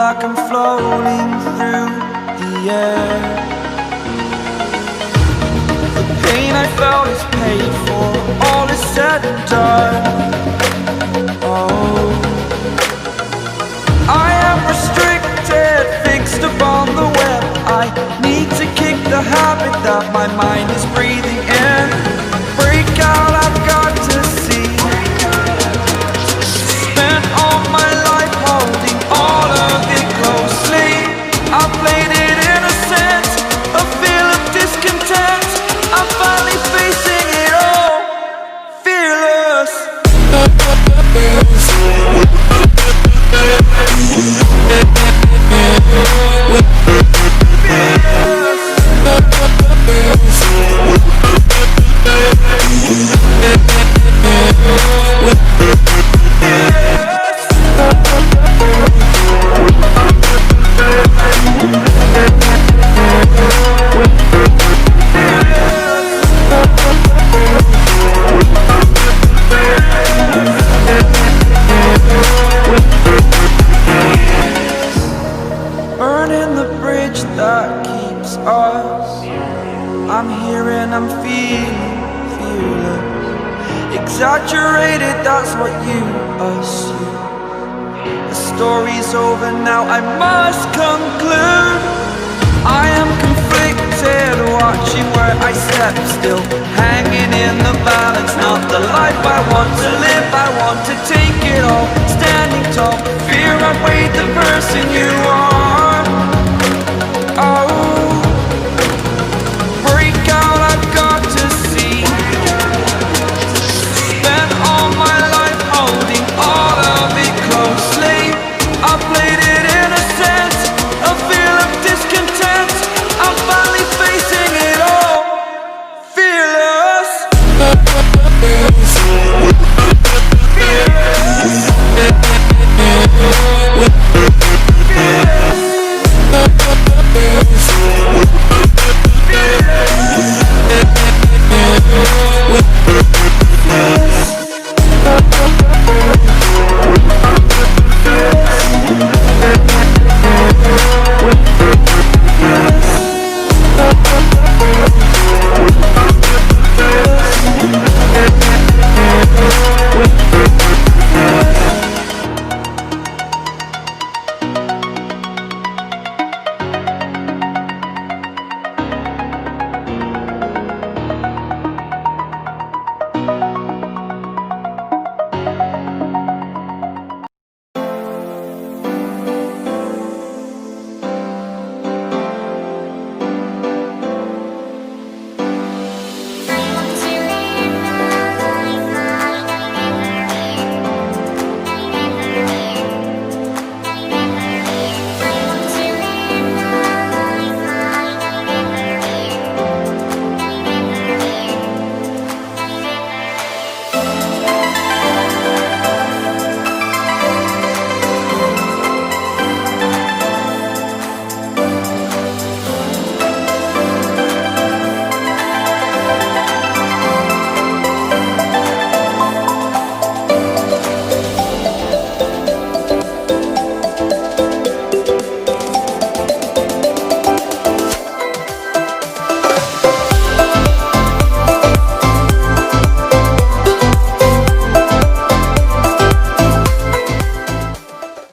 like I'm floating through the air. The pain I felt is paid for, all is said and done. Oh, I am restricted, fixed upon the web. I need to kick the habit that my mind is breathing in. Break out, I've got to see. Spent all my life holding all of it closely. I played it innocent, a feel of discontent. I'm finally facing it all, fearless. Burning the bridge that keeps us. I'm here and I'm feeling fearless. Exaggerated, that's what you assume. The story's over now, I must conclude. I am conflicted, watching where I step still, hanging in the balance. Not the life I want to live, I want to take it all. Standing tall, fear I weighed the person you are.